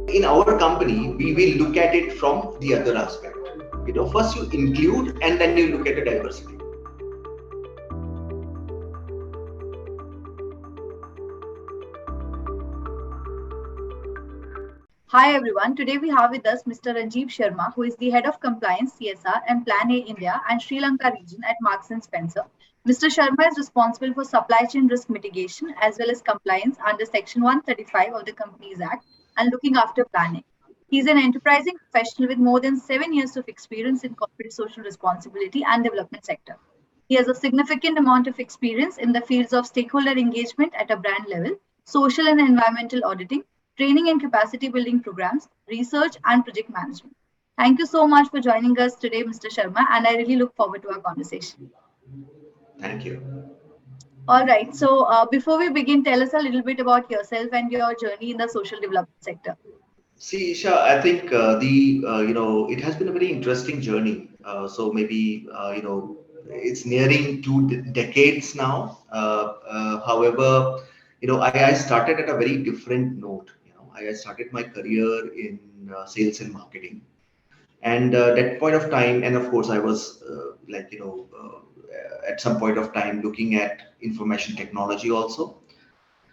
In our company, we will look at it from the other aspect. First you include and then you look at the diversity. Hi everyone, today we have with us Mr. Ranjeeb Sarma, who is the Head of Compliance, CSR and PlanA India and Sri Lanka region at Marks and Spencer. Mr. Sharma is responsible for supply chain risk mitigation as well as compliance under Section 135 of the Companies Act and looking after PlanA. He is an enterprising professional with more than 7 years of experience in corporate social responsibility and development sector. He has a significant amount of experience in the fields of stakeholder engagement at a brand level, social and environmental auditing, training and capacity building programs, research, and project management. Thank you so much for joining us today, Mr. Sharma, and I really look forward to our conversation. Thank you. All right, so before we begin, tell us a little bit about yourself and your journey in the social development sector. See, Isha, I think it has been a very interesting journey. So maybe it's nearing two decades now. However, I started at a very different note. I started my career in sales and marketing, and that point of time, and of course, I was at some point of time looking at information technology also.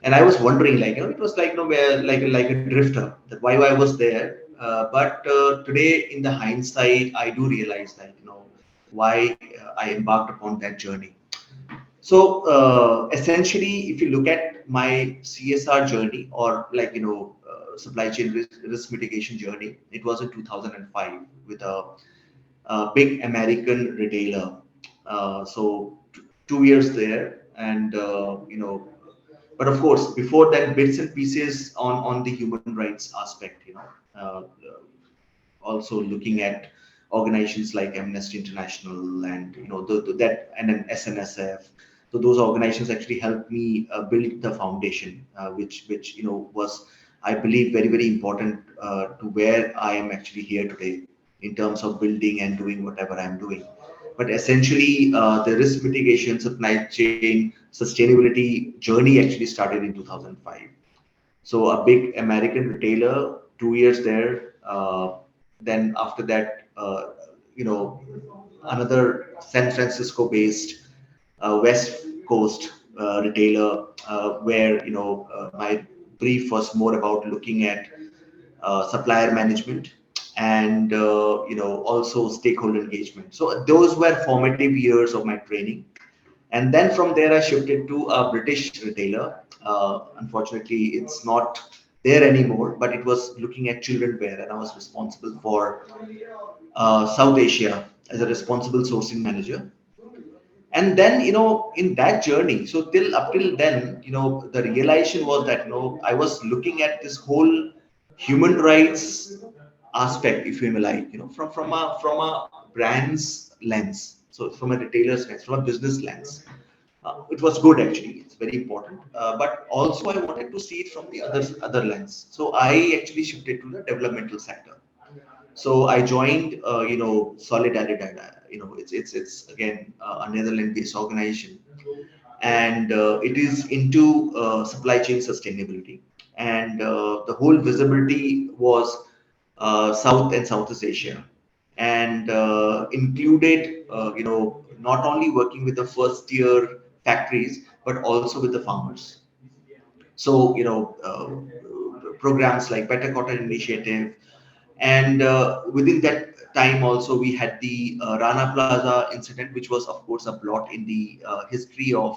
And I was wondering, it was like, where like a drifter, that why I was there. But today, in the hindsight, I do realize that why I embarked upon that journey. So essentially, if you look at my CSR journey, or supply chain risk mitigation journey, it was in 2005 with a big American retailer. So 2 years there, and but of course, before that, bits and pieces on the human rights aspect. Also looking at organizations like Amnesty International, and that, and then SNSF. So those organizations actually helped me build the foundation, which was, I believe, very very important to where I am actually here today in terms of building and doing whatever I'm doing. But essentially, the risk mitigation, supply chain, sustainability journey actually started in 2005. So a big American retailer, 2 years there. Then after that, another San Francisco-based West Coast retailer, where my brief was more about looking at supplier management, and also stakeholder engagement. So those were formative years of my training. And then from there, I shifted to a British retailer. Unfortunately, it's not there anymore, but it was looking at children wear, and I was responsible for South Asia as a responsible sourcing manager. And then, in that journey, so till up till then, the realization was that, I was looking at this whole human rights aspect, if you may like, from a brand's lens, so from a retailer's lens, from a business lens. It was good actually. It's very important. But also I wanted to see it from the other lens. So I actually shifted to the developmental sector. So I joined, Solidarity. It's again a Netherlands-based organization, and it is into supply chain sustainability, and the whole visibility was South and Southeast Asia, and included, not only working with the first tier factories but also with the farmers. So programs like Better Cotton Initiative, and within that time also we had the Rana Plaza incident, which was of course a blot in the history of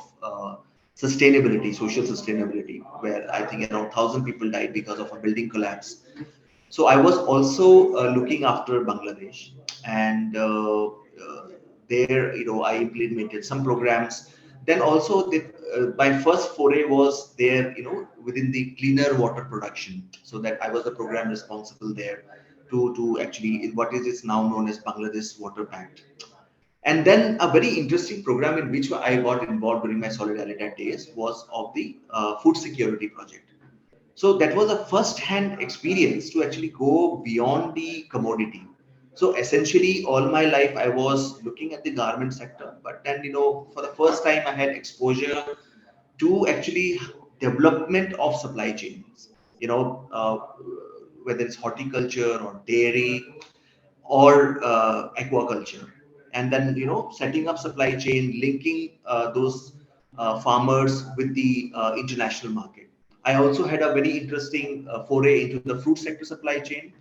sustainability, social sustainability, where I think around 1,000 people died because of a building collapse. So I was also looking after Bangladesh, and there, I implemented some programs. Then also, my first foray was there, within the cleaner water production. So that I was the program responsible there to actually what is this now known as Bangladesh Water Pact. And then a very interesting program in which I got involved during my Solidarity days was of the food security project. So that was a first-hand experience to actually go beyond the commodity. So essentially, all my life I was looking at the garment sector, but then for the first time I had exposure to actually development of supply chains. You know, uh, whether it's horticulture or dairy or aquaculture, and then setting up supply chain, linking those farmers with the international market. I also had a very interesting foray into the fruit sector supply chain,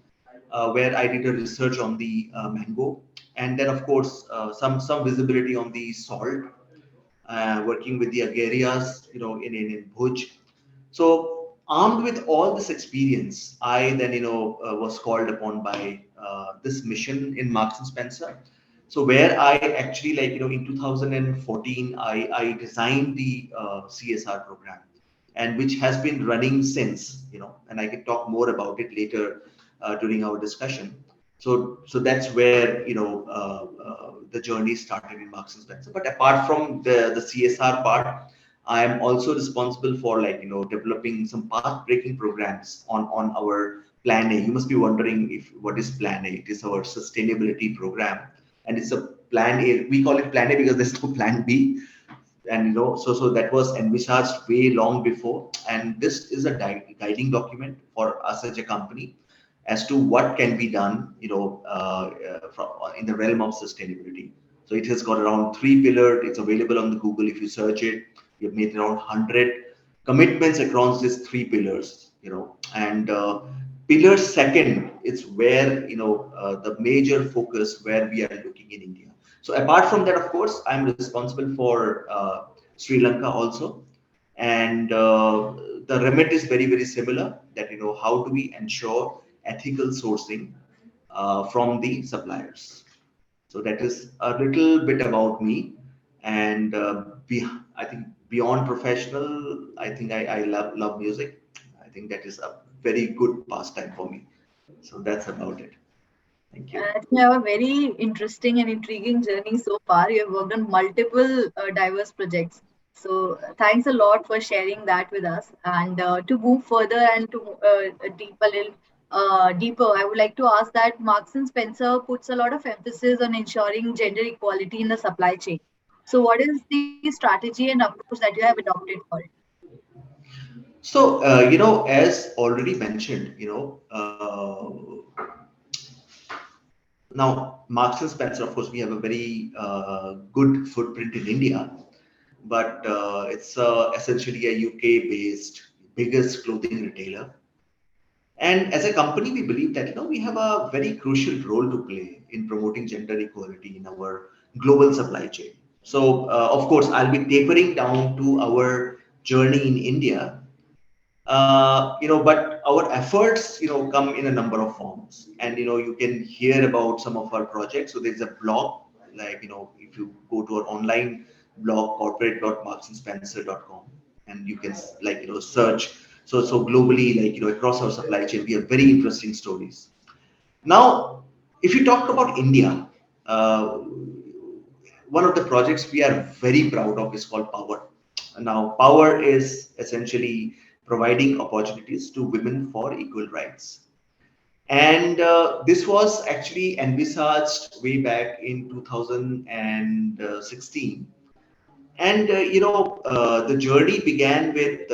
where I did a research on the mango, and then of course some visibility on the salt, working with the agarias, in Bhuj. So armed with all this experience, I then was called upon by this mission in Marks and Spencer. So where I actually, in 2014, I designed the CSR program, and which has been running since, and I can talk more about it later during our discussion. So that's where the journey started in Marks and Spencer. But apart from the CSR part, I am also responsible for developing some path breaking programs on our Plan A. You must be wondering if what is Plan A. It is our sustainability program, and it's a Plan A. We call it Plan A because there's no Plan B. And so that was envisaged way long before, and this is a guiding document for us as a company as to what can be done, in the realm of sustainability. So it has got around 3 pillars. It's available on the Google if you search it. We have made around 100 commitments across these 3 pillars, and pillar second is where the major focus where we are looking in India. So apart from that, of course, I'm responsible for Sri Lanka also, and the remit is very very similar. That how do we ensure ethical sourcing from the suppliers. So that is a little bit about me, and I think beyond professional, I think I love music. I think that is a very good pastime for me. So that's about it. Thank you. You have a very interesting and intriguing journey so far. You have worked on multiple diverse projects. So thanks a lot for sharing that with us. And to move further and to deep a little deeper, I would like to ask that Marks and Spencer puts a lot of emphasis on ensuring gender equality in the supply chain. So what is the strategy and approach that you have adopted for it? So as already mentioned, now Marks and Spencer, of course, we have a very good footprint in India, but it's essentially a UK-based biggest clothing retailer. And as a company, we believe that we have a very crucial role to play in promoting gender equality in our global supply chain. So, of course, I'll be tapering down to our journey in India, but our efforts, come in a number of forms, and you can hear about some of our projects. So there's a blog, if you go to our online blog, corporate.marksandspencer.com, and you can search. So globally, across our supply chain, we have very interesting stories. Now, if you talk about India, one of the projects we are very proud of is called Power. Now, Power is essentially providing opportunities to women for equal rights. And this was actually envisaged way back in 2016. And the journey began with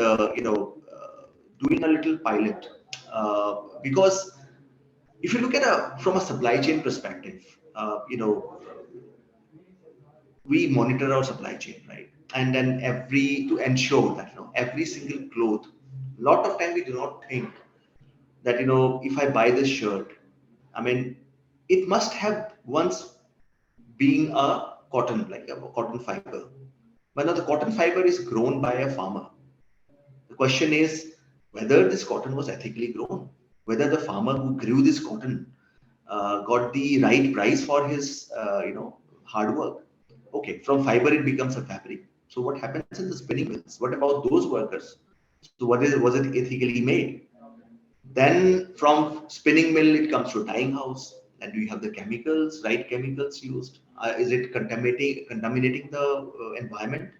doing a little pilot, because if you look at from a supply chain perspective, we monitor our supply chain, right? And then to ensure that every single cloth, lot of time we do not think that if I buy this shirt, I mean, it must have once been a cotton, like a cotton fiber. But now the cotton fiber is grown by a farmer. The question is whether this cotton was ethically grown, whether the farmer who grew this cotton got the right price for his hard work. Okay, from fiber it becomes a fabric. So what happens in the spinning mills? What about those workers? So was it ethically made? Then from spinning mill it comes to dyeing house, and do you have the chemicals, right chemicals used? Is it contaminating the environment?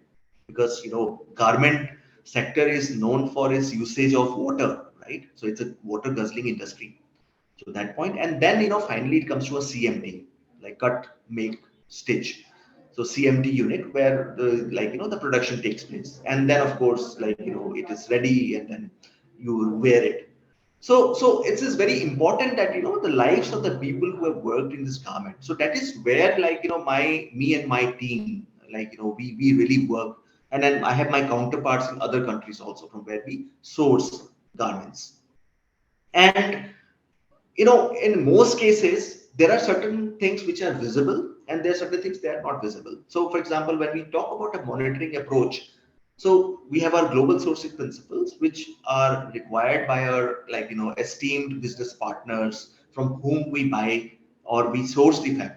Because garment sector is known for its usage of water, right? So it's a water guzzling industry. So that point, and then finally it comes to a CMT, like cut, make, stitch. So CMT unit where the production takes place, and then of course it is ready, and then you wear it. So it is very important that the lives of the people who have worked in this garment. So that is where me and my team, we really work. And then I have my counterparts in other countries also from where we source garments. And in most cases, there are certain things which are visible and there are certain things that are not visible. So, for example, when we talk about a monitoring approach, so we have our global sourcing principles, which are required by our esteemed business partners from whom we buy or we source the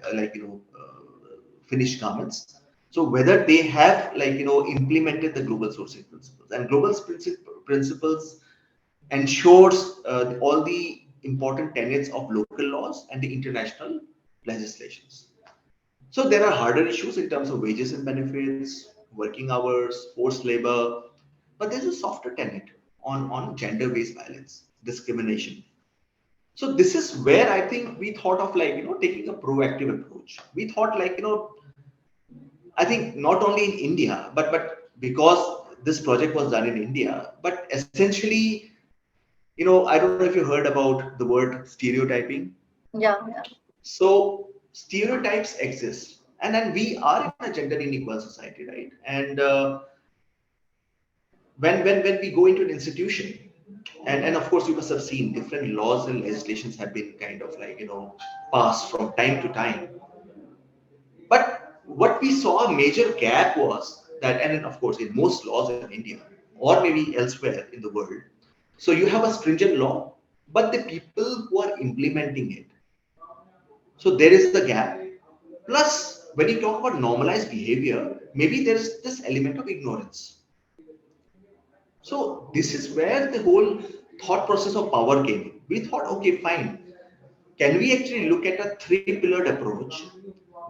finished garments. So whether they have implemented the global sourcing principles, and global principles ensures all the important tenets of local laws and the international legislations. So there are harder issues in terms of wages and benefits, working hours, forced labor, but there's a softer tenet on gender-based violence, discrimination. So this is where I think we thought of taking a proactive approach. We thought I think not only in India, but because this project was done in India, but essentially I don't know if you heard about the word stereotyping. Yeah, yeah. So stereotypes exist, and then we are in a gender unequal society, right? And when we go into an institution, and of course you must have seen different laws and legislations have been kind of passed from time to time. But what we saw a major gap was that, and then of course in most laws in India or maybe elsewhere in the world, so you have a stringent law, but the people who are implementing it. So there is the gap. Plus, when you talk about normalized behavior, maybe there is this element of ignorance. So this is where the whole thought process of power came in. We thought, okay, fine. Can we actually look at a three-pillared approach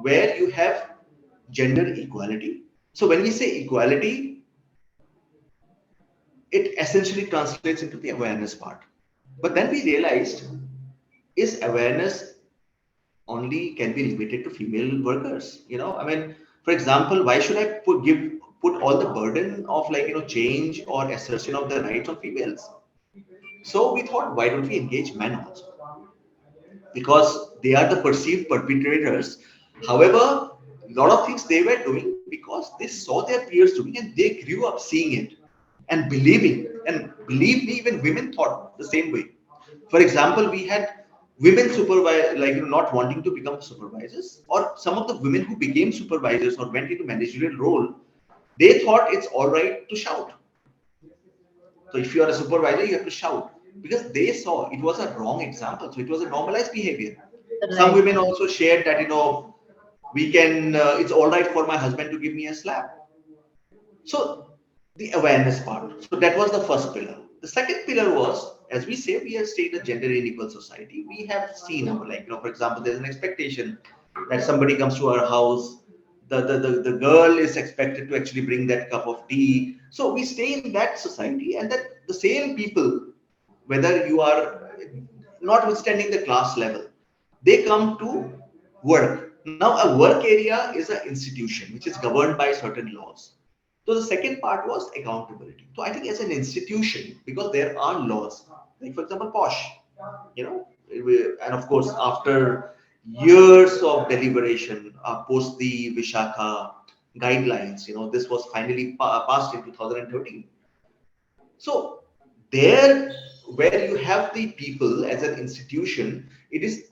where you have gender equality? So when we say equality, it essentially translates into the awareness part. But then we realized, is awareness only can be limited to female workers? I mean, for example, why should I put all the burden of change or assertion of the rights of females? So we thought, why don't we engage men also? Because they are the perceived perpetrators. However, a lot of things they were doing because they saw their peers doing and they grew up seeing it and believing. And believe me, even women thought the same way. For example, we had women supervise, not wanting to become supervisors, or some of the women who became supervisors or went into managerial role, they thought it's all right to shout. So if you are a supervisor, you have to shout because they saw it was a wrong example. So it was a normalized behavior. Some Right. women also shared that we can. It's all right for my husband to give me a slap. So the awareness part. So that was the first pillar. The second pillar was, as we say, we have stayed a gender unequal society. We have seen for example, there's an expectation that somebody comes to our house. The girl is expected to actually bring that cup of tea. So we stay in that society, and that the same people, whether you are notwithstanding the class level, they come to work. Now, a work area is an institution which is governed by certain laws. So the second part was accountability. So I think as an institution, because there are laws, like for example, POSH, and of course after years of deliberation, post the Vishaka guidelines, this was finally passed in 2013. So there, where you have the people as an institution, it is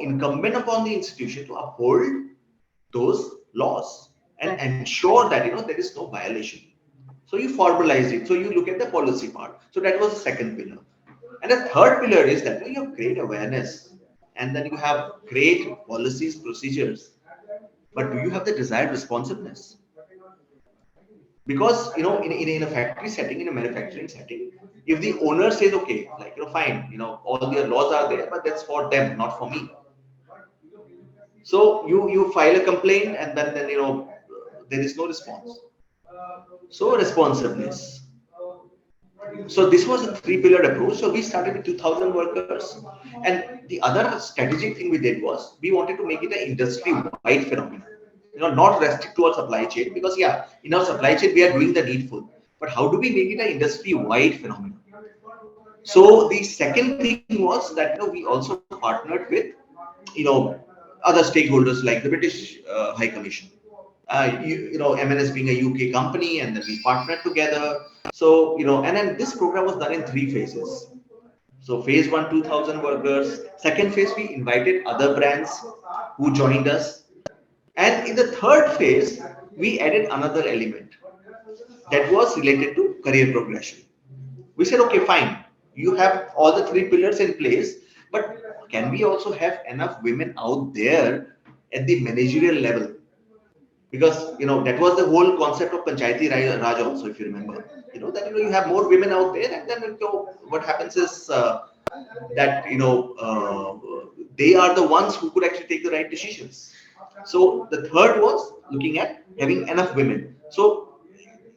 incumbent upon the institution to uphold those laws and ensure that there is no violation. So you formalize it. So you look at the policy part. So that was the second pillar. And the third pillar is that you have great awareness, and then you have great policies, procedures, but do you have the desired responsiveness? Because in a factory setting, in a manufacturing setting, if the owner says, okay, fine, all their laws are there, but that's for them, not for me. So you file a complaint, and then there is no response. So responsiveness. So this was a three-pillared approach. So we started with 2,000 workers, and the other strategic thing we did was we wanted to make it an industry-wide phenomenon. Not restrict to our supply chain, because yeah, in our supply chain we are doing the needful. But how do we make it an industry-wide phenomenon? So the second thing was that we also partnered with other stakeholders like the British High Commission. MNS being a UK company, and then we partnered together. So and then this program was done in three phases. So phase one, 2,000 workers. Second phase, we invited other brands who joined us. And in the third phase, we added another element that was related to career progression. We said, okay, fine, you have all the three pillars in place, but can we also have enough women out there at the managerial level? Because that was the whole concept of Panchayati Raj also, if you remember. That you have more women out there, and then what happens is that they are the ones who could actually take the right decisions. So the third was looking at having enough women. So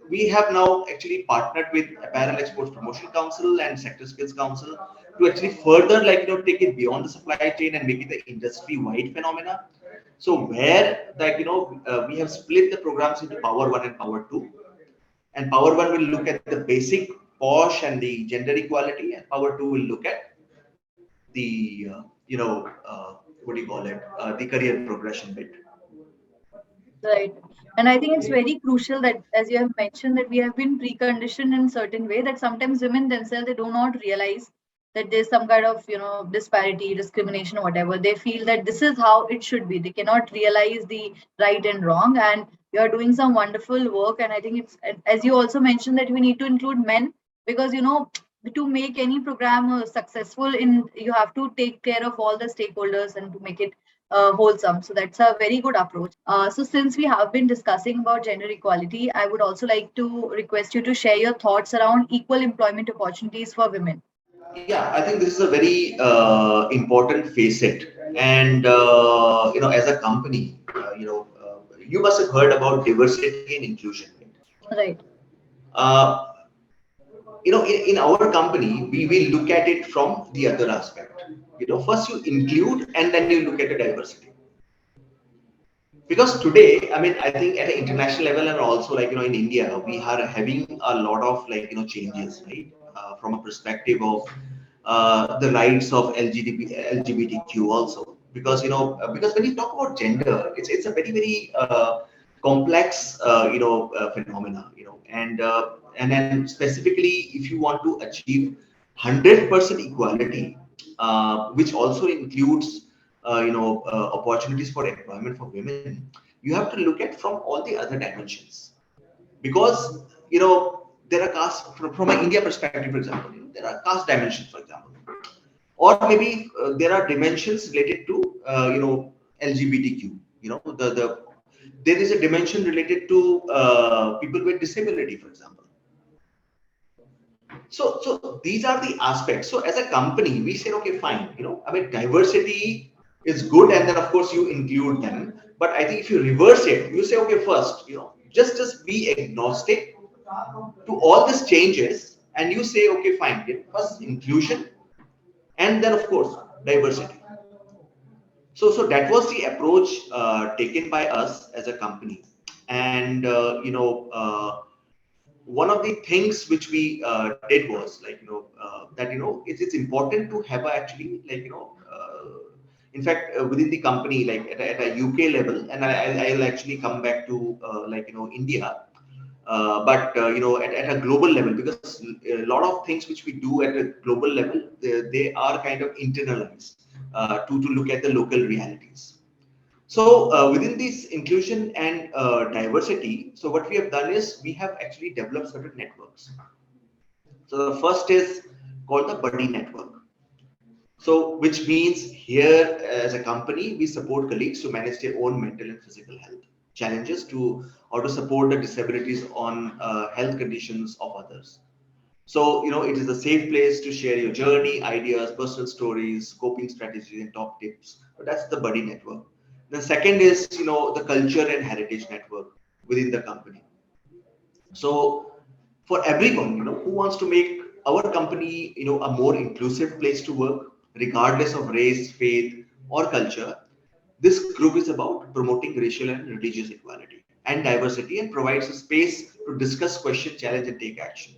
we have now actually partnered with Apparel Exports Promotion Council and Sector Skills Council to actually further take it beyond the supply chain and make it the industry-wide phenomena. So where we have split the programs into Power 1 and Power 2, and Power 1 will look at the basic POSH and the gender equality, and Power 2 will look at the what do you call it, the career progression bit. Right. And I think it's very crucial that, as you have mentioned, that we have been preconditioned in certain way that sometimes women themselves, they do not realize that there's some kind of, disparity, discrimination, or whatever. They feel that this is how it should be. They cannot realize the right and wrong. And you're doing some wonderful work. And I think it's, as you also mentioned, that we need to include men because, to make any program successful you have to take care of all the stakeholders and to make it wholesome. So that's a very good approach. So since we have been discussing about gender equality, I would also like to request you to share your thoughts around equal employment opportunities for women. Yeah, I think this is a very important facet, and as a company, you must have heard about diversity and inclusion. Right. Uh, in our company, we will look at it from the other aspect. First you include, and then you look at the diversity. Because today, I mean, I think at an international level and also in India, we are having a lot of changes, right? From a perspective of the rights of LGBTQ also. Because because when you talk about gender, it's a very complex phenomena, and then specifically if you want to achieve 100% equality, which also includes opportunities for employment for women, you have to look at from all the other dimensions. Because there are caste from an India perspective, for example, there are caste dimensions, for example, or maybe there are dimensions related to LGBTQ. There is a dimension related to people with disability, for example. So these are the aspects. So as a company, we said, okay, fine. I mean, diversity is good, and then of course you include them. But I think if you reverse it, you say, okay, first, just be agnostic to all these changes, and you say, okay, fine. First inclusion, and then of course diversity. So that was the approach taken by us as a company, and one of the things which we did was that it's important to have actually in fact within the company at a UK level, and I'll actually come back to India, but at a global level, because a lot of things which we do at a global level, they are kind of internalized to look at the local realities. So within this inclusion and diversity, so what we have done is we have actually developed certain networks. So the first is called the buddy network. So which means here as a company, we support colleagues to manage their own mental and physical health challenges or to support the disabilities on health conditions of others. So, it is a safe place to share your journey, ideas, personal stories, coping strategies, and top tips. So that's the buddy network. The second is, the culture and heritage network within the company. So for everyone, who wants to make our company, a more inclusive place to work, regardless of race, faith, or culture, this group is about promoting racial and religious equality and diversity, and provides a space to discuss, question, challenge, and take action.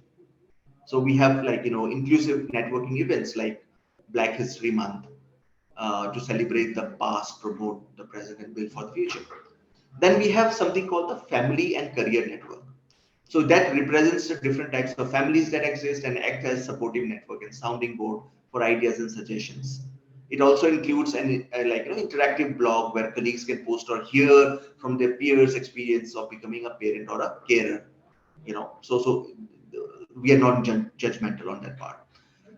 So we have like, inclusive networking events like Black History Month to celebrate the past, promote the present, and build for the future. Then we have something called the Family and Career Network. So that represents the different types of families that exist and act as supportive network and sounding board for ideas and suggestions. It also includes an interactive blog where colleagues can post or hear from their peers' experience of becoming a parent or a carer. So we are not judgmental on that part.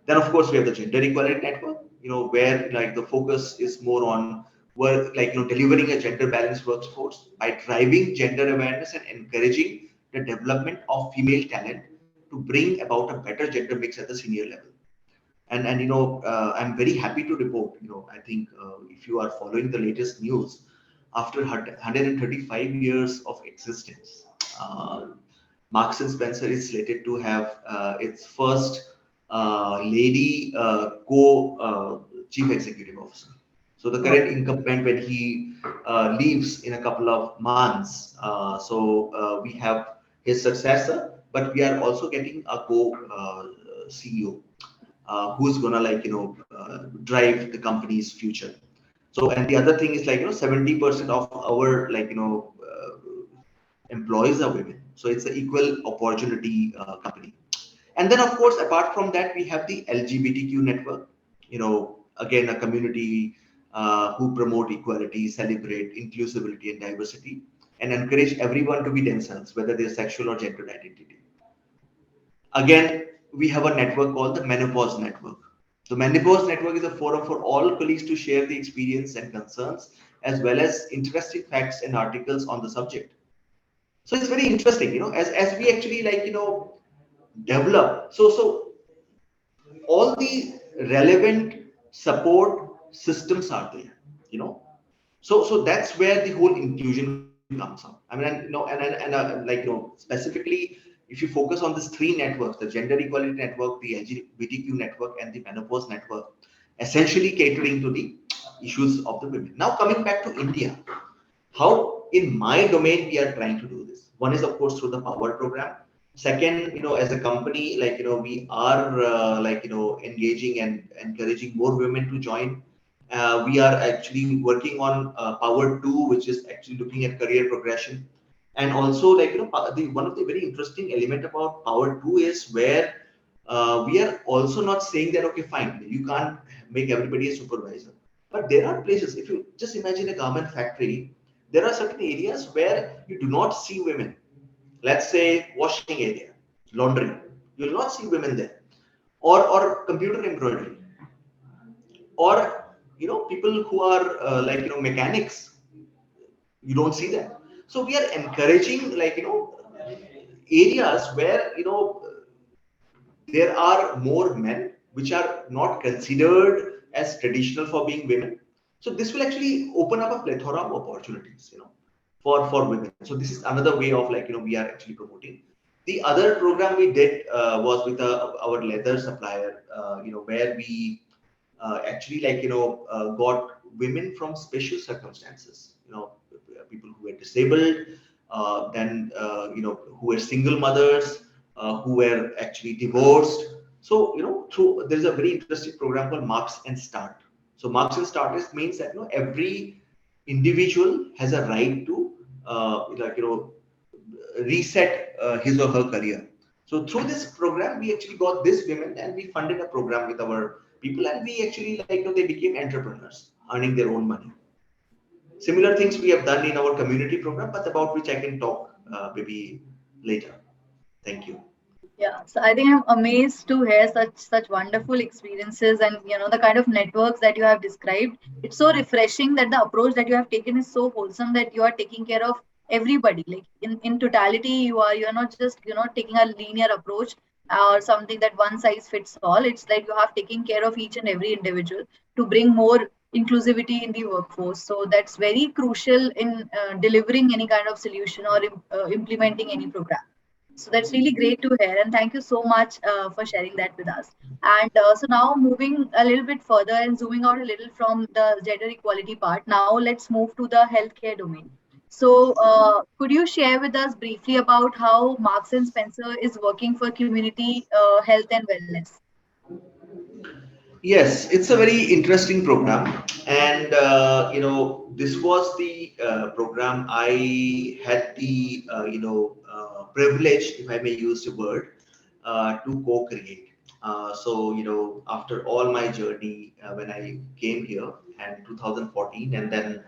Then of course we have the gender equality network, where like the focus is more on work, delivering a gender balanced workforce by driving gender awareness and encouraging the development of female talent to bring about a better gender mix at the senior level. And I'm very happy to report, I think if you are following the latest news, after 135 years of existence, Marks and Spencer is slated to have its first lady co-chief executive officer. So the current incumbent, when he leaves in a couple of months, we have his successor, but we are also getting a co-CEO who's gonna drive the company's future. So, and the other thing is 70% of our employees are women. So it's an equal opportunity company. And then, of course, apart from that, we have the LGBTQ network. Again, a community who promote equality, celebrate inclusivity and diversity, and encourage everyone to be themselves, whether they're sexual or gender identity. Again, we have a network called the Menopause Network. The Menopause Network is a forum for all colleagues to share the experience and concerns, as well as interesting facts and articles on the subject. So it's very interesting, as we actually develop. So all the relevant support systems are there, So that's where the whole inclusion comes up. I mean, specifically, if you focus on these three networks, the gender equality network, the LGBTQ network, and the menopause network, essentially catering to the issues of the women. Now coming back to India, how in my domain we are trying to do this. One is of course through the power program. Second, as a company, we are engaging and encouraging more women to join. We are actually working on Power 2, which is actually looking at career progression. And also, one of the very interesting element about Power 2 is where we are also not saying that, okay, fine, you can't make everybody a supervisor. But there are places, if you just imagine a garment factory, there are certain areas where you do not see women. Let's say washing area, laundry, you will not see women there. Or computer embroidery. Or people who are mechanics, you don't see them. So we are encouraging areas where there are more men which are not considered as traditional for being women. So this will actually open up a plethora of opportunities, for women. So this is another way of we are actually promoting. The other program we did was with our leather supplier, where we actually got women from special circumstances, people who were disabled, then who were single mothers, who were actually divorced. So there's a very interesting program called Marx and Start. So Marx and Start means that every individual has a right to reset his or her career. So through this program, we actually got this women and we funded a program with our people, and we actually they became entrepreneurs, earning their own money. Similar things we have done in our community program, but about which I can talk maybe later. Thank you. Yeah, so I think I'm amazed to hear such wonderful experiences, and the kind of networks that you have described. It's so refreshing that the approach that you have taken is so wholesome, that you are taking care of everybody. Like in totality, you're not just taking a linear approach or something that one size fits all. It's like you have taken care of each and every individual to bring more inclusivity in the workforce. So that's very crucial in delivering any kind of solution or implementing any program. So that's really great to hear, and thank you so much for sharing that with us. And so now moving a little bit further and zooming out a little from the gender equality part, now let's move to the healthcare domain. So, could you share with us briefly about how Marks and Spencer is working for community health and wellness? Yes, it's a very interesting program, and this was the program I had the privilege, if I may use the word, to co-create. After all my journey, when I came here in 2014, and then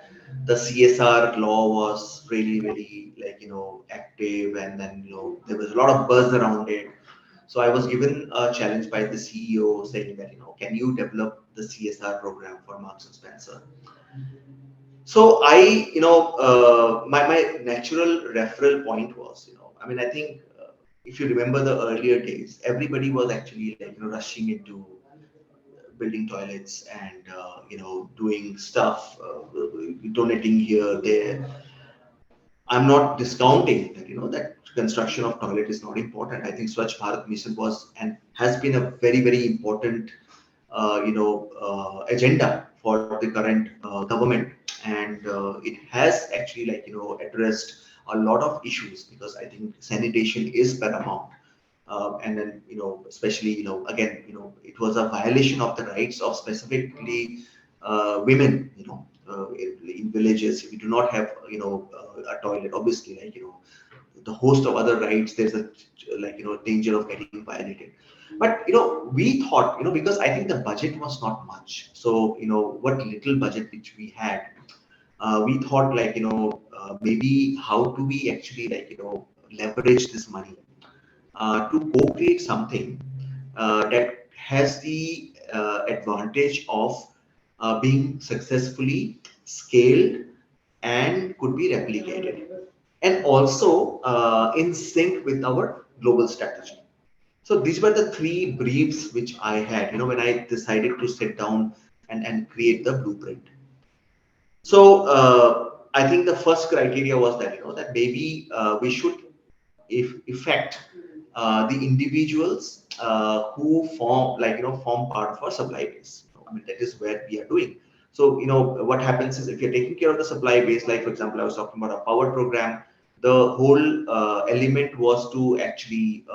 the CSR law was really, really active, and then there was a lot of buzz around it. So I was given a challenge by the CEO saying that, can you develop the CSR program for Marks and Spencer? So my natural referral point was, I mean, I think if you remember the earlier days, everybody was actually rushing into building toilets and doing stuff, donating here, there. I'm not discounting that, that construction of toilet is not important. I think Swachh Bharat Mission was and has been a very, very important, agenda for the current government. And it has actually, addressed a lot of issues because I think sanitation is paramount. And then, especially, again, it was a violation of the rights of specifically women, in villages. If you do not have, a toilet, obviously, the host of other rights, there's a danger of getting violated. But we thought, because I think the budget was not much. So what little budget which we had, we thought maybe how do we actually leverage this money to co-create something that has the advantage of being successfully scaled and could be replicated, and also in sync with our global strategy. So these were the three briefs which I had, when I decided to sit down and create the blueprint. So I think the first criteria was that, that maybe we should affect the individuals who form part of our supply base. I mean, that is where we are doing. So what happens is if you're taking care of the supply base, like for example, I was talking about a power program. The whole element was to actually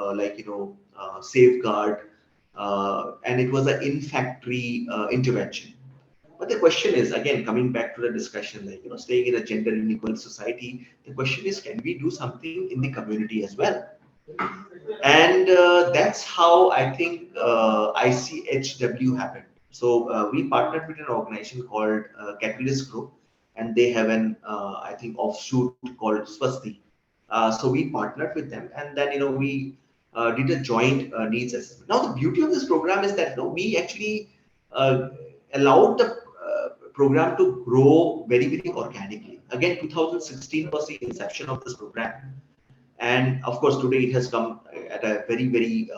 safeguard, and it was an in-factory intervention. But the question is, again, coming back to the discussion, staying in a gender unequal society, the question is, can we do something in the community as well? And that's how I think ICHW happened. So we partnered with an organization called Catalyst Group, and they have an I think offshoot called Swasti. So we partnered with them, and then we did a joint needs assessment. Now the beauty of this program is that we actually uh, allowed the program to grow very, very organically. Again, 2016 was the inception of this program, and of course today it has come at a very, very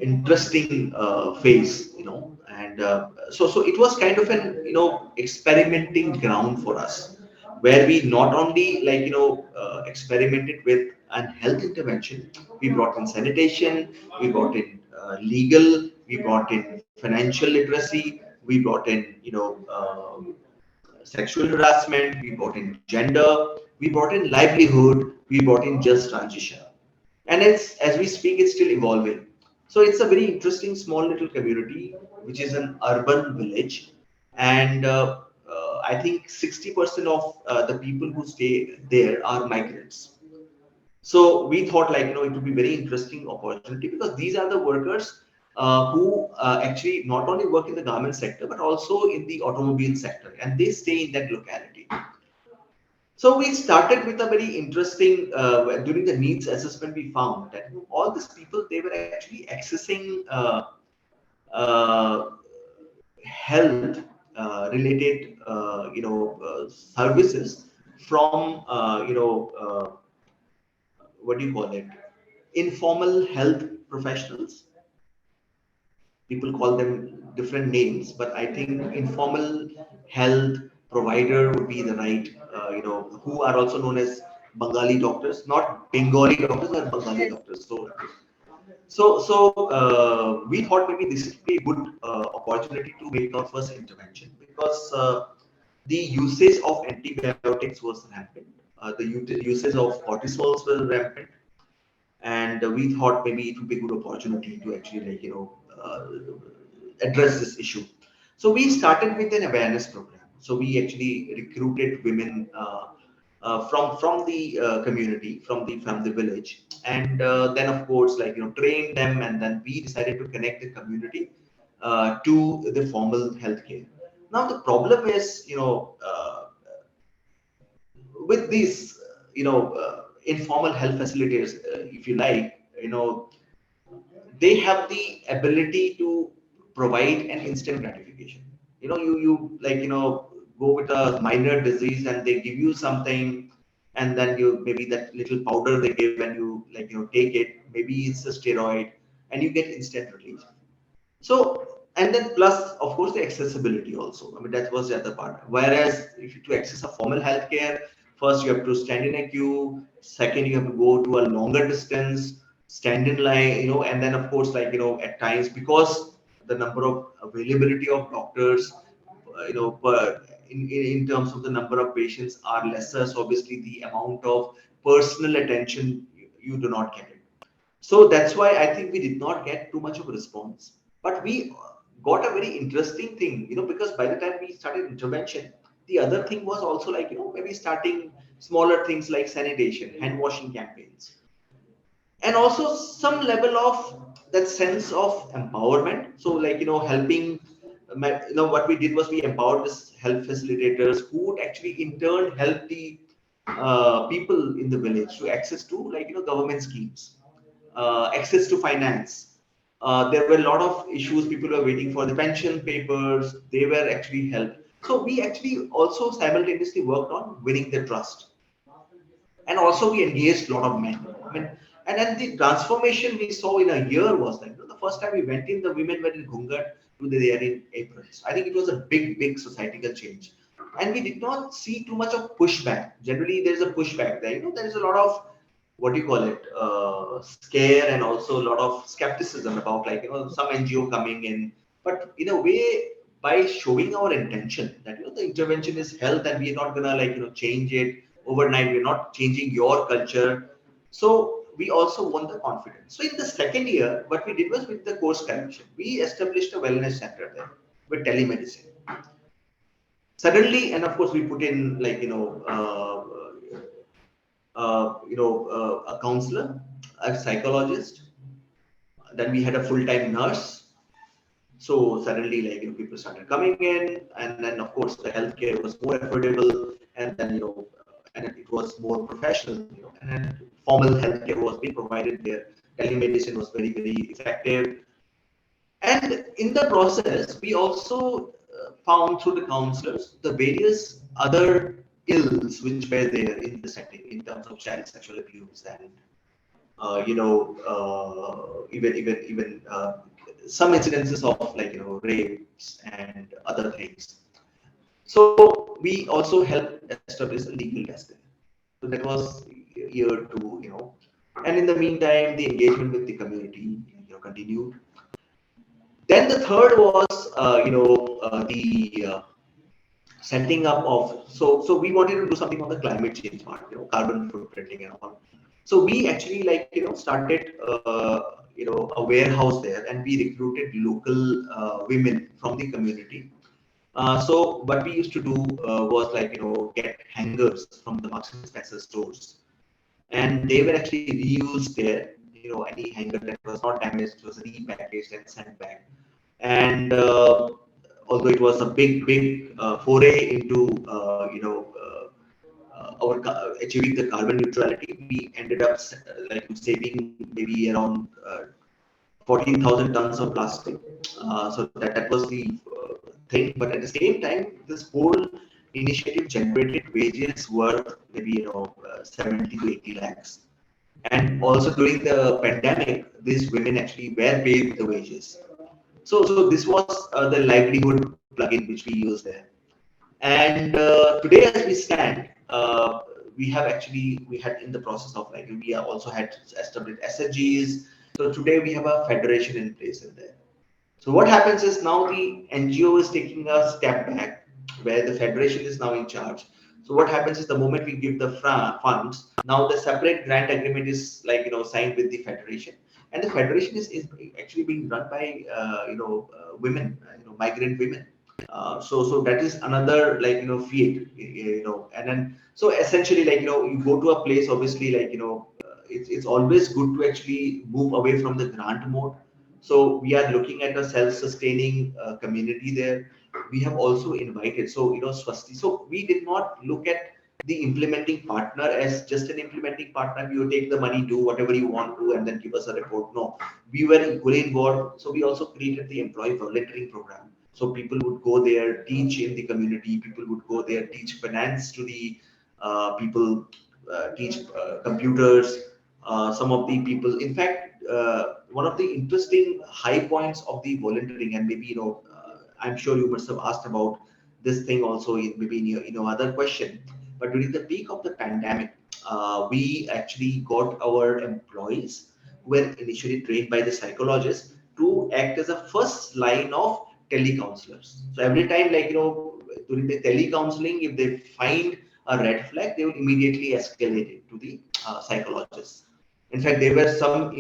interesting phase, and so it was kind of an experimenting ground for us, where we not only experimented with an health intervention. We brought in sanitation, we brought in legal, we brought in financial literacy, we brought in sexual harassment, we brought in gender, we brought in livelihood, we brought in just transition. And it's, as we speak, it's still evolving. So it's a very interesting small little community, which is an urban village. And I think 60% of the people who stay there are migrants. So we thought it would be very interesting opportunity because these are the workers who actually not only work in the garment sector, but also in the automobile sector, and they stay in that locality. So we started with a very interesting, during the needs assessment, we found that all these people, they were actually accessing uh, health related, services from, what do you call it? Informal health professionals. People call them different names, but I think informal health provider would be the right, who are also known as Bengali doctors, not Bengali doctors, but Bengali Yes. doctors. So we thought maybe this would be a good opportunity to make our first intervention because the usage of antibiotics was rampant. The usage of cortisols was rampant, and we thought maybe it would be a good opportunity to actually address this issue. So we started with an awareness program. So we actually recruited women from the community, from the village, and then of course trained them, and then we decided to connect the community to the formal healthcare. Now the problem is, with these, informal health facilitators, if you like, they have the ability to provide an instant gratification. You go with a minor disease and they give you something, and then you maybe that little powder they give and you take it. Maybe it's a steroid, and you get instant relief. So, and then plus, of course, the accessibility also. I mean, that was the other part. Whereas if you to access a formal healthcare, first you have to stand in a queue. Second, you have to go to a longer distance, stand in line, and then of course, at times, because the number of availability of doctors, in terms of the number of patients are lesser. So obviously, the amount of personal attention you do not get it. So that's why I think we did not get too much of a response. But we got a very interesting thing, because by the time we started intervention, the other thing was also maybe starting smaller things like sanitation, hand washing campaigns, and also some level of that sense of empowerment. So helping, what we did was we empowered this health facilitators who would actually in turn help the people in the village to access to government schemes, access to finance. There were a lot of issues. People were waiting for the pension papers. They were actually helped. So we actually also simultaneously worked on winning their trust, and also we engaged a lot of men. I mean, and then the transformation we saw in a year was the first time we went in, the women were in Ghungat to the there in aprons. I think it was a big societal change, and we did not see too much of pushback. Generally, there is a pushback there. There is a lot of, what do you call it, scare, and also a lot of skepticism about some NGO coming in. But in a way, by showing our intention that the intervention is health, and we are not gonna change it overnight. We're not changing your culture. So we also won the confidence. So in the second year, what we did was, with the course correction, we established a wellness center there with telemedicine. Suddenly, and of course, we put in a counselor, a psychologist. Then we had a full-time nurse. So suddenly, people started coming in, and then of course the healthcare was more affordable, and then and it was more professional, and then formal healthcare was being provided there. Telemedicine was very effective, and in the process, we also found through the counselors the various other ills which were there in the setting in terms of child sexual abuse, and even some incidences of rapes and other things. So we also helped establish a legal desk there. So that was year two, and in the meantime, the engagement with the community continued. Then the third was the setting up of, so we wanted to do something on the climate change part, carbon footprinting and all. So we actually started a warehouse there, and we recruited local women from the community. So what we used to do was get hangers from the Marks and Spencer stores, and they were actually reused there. Any hanger that was not damaged was repackaged and sent back. And although it was a big foray into achieving the carbon neutrality, we ended up saving maybe around 14,000 tons of plastic. So that was the thing. But at the same time, this whole initiative generated wages worth maybe 70 to 80 lakhs. And also during the pandemic, these women actually were paid the wages. So this was the livelihood plugin which we use there. And today, as we stand, we had in the process of we also had established SHGs. So today we have a federation in place in there. So what happens is now the NGO is taking a step back. where the federation is now in charge. So what happens is the moment we give the funds, now the separate grant agreement is signed with the federation, and the federation is actually being run by women, migrant women. So that is another field, and then so essentially you go to a place, obviously it's always good to actually move away from the grant mode. So we are looking at a self-sustaining community there. We have also invited, so Swasti. So we did not look at the implementing partner as just an implementing partner. You take the money, do whatever you want to, and then give us a report. No, we were equally involved. So we also created the employee volunteering program. So people would go there, teach in the community. People would go there, teach finance to the people, teach computers. Some of the people, in fact, one of the interesting high points of the volunteering, and maybe I'm sure you must have asked about this thing also maybe in your other question. But during the peak of the pandemic, we actually got our employees who were initially trained by the psychologists to act as a first line of telecounselors. So every time, during the telecounseling, if they find a red flag, they will immediately escalate it to the psychologists. In fact, there were some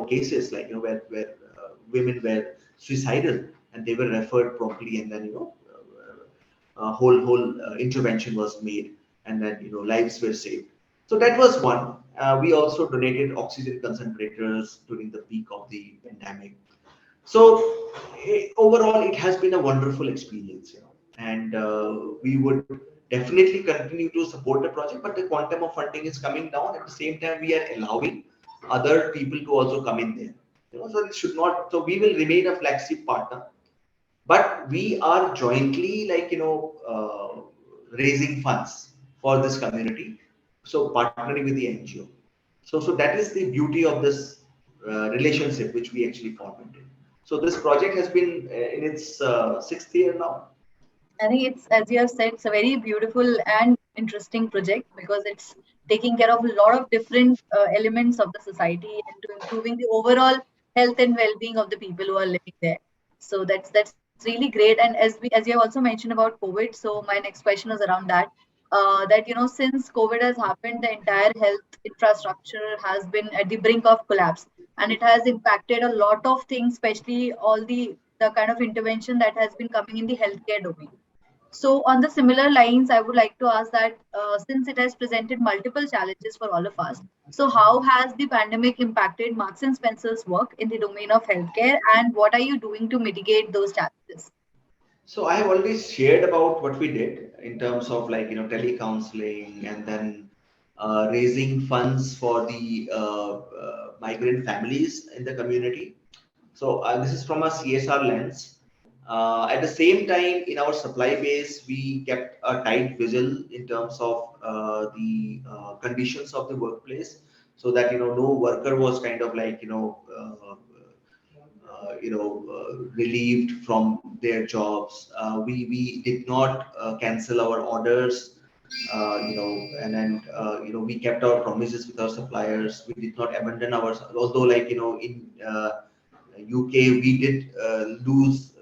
cases where women were suicidal and they were referred properly, and then whole intervention was made, and then lives were saved. So that was one. We also donated oxygen concentrators during the peak of the pandemic. So overall, it has been a wonderful experience, and we would definitely continue to support the project. But the quantum of funding is coming down. At the same time, we are allowing other people to also come in there. So it should not. So we will remain a flagship partner, but we are jointly raising funds for this community. So partnering with the NGO. So that is the beauty of this relationship which we actually formed. So this project has been in its sixth year now. I think it's, as you have said, it's a very beautiful and interesting project because it's taking care of a lot of different elements of the society and to improving the overall health and well-being of the people who are living there. So that's really great. And as you have also mentioned about COVID, so my next question was around that. That since COVID has happened, the entire health infrastructure has been at the brink of collapse, and it has impacted a lot of things, especially all the kind of intervention that has been coming in the healthcare domain. So, on the similar lines, I would like to ask that since it has presented multiple challenges for all of us, so how has the pandemic impacted Marks and Spencer's work in the domain of healthcare, and what are you doing to mitigate those challenges? So I have already shared about what we did in terms of telecounseling, and then raising funds for the migrant families in the community. So this is from a CSR lens. At the same time, in our supply base, we kept a tight vigil in terms of the conditions of the workplace, so that no worker was kind of relieved from their jobs. We did not cancel our orders, and then we kept our promises with our suppliers. We did not abandon our, although in UK we did lose,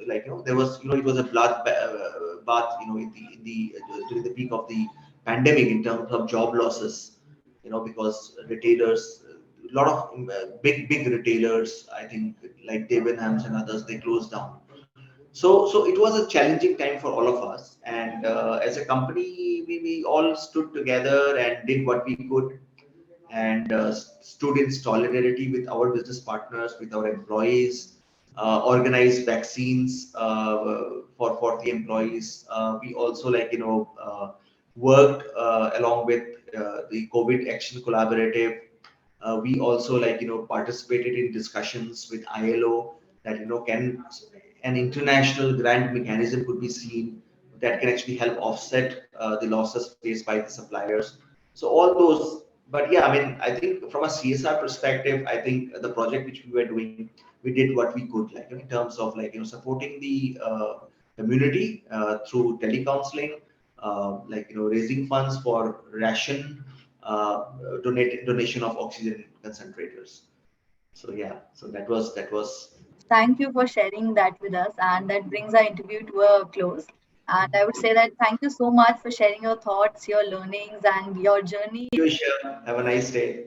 there was it was a bath during the peak of the pandemic in terms of job losses, because retailers, a lot of big retailers, I think like Debenhams and others, they closed down. So it was a challenging time for all of us, and as a company, we all stood together and did what we could, and stood in solidarity with our business partners, with our employees, organized vaccines for the employees. We also worked along with the COVID Action Collaborative. We also participated in discussions with ILO that can an international grant mechanism could be seen that can actually help offset the losses faced by the suppliers. So all those, but yeah, I mean, I think from a CSR perspective, I think the project which we were doing, we did what we could, in terms of supporting the community through telecounseling, raising funds for ration, donation of oxygen concentrators. So yeah, so that was. Thank you for sharing that with us, and that brings our interview to a close. And I would say that thank you so much for sharing your thoughts, your learnings, and your journey. You, Isha. Have a nice day.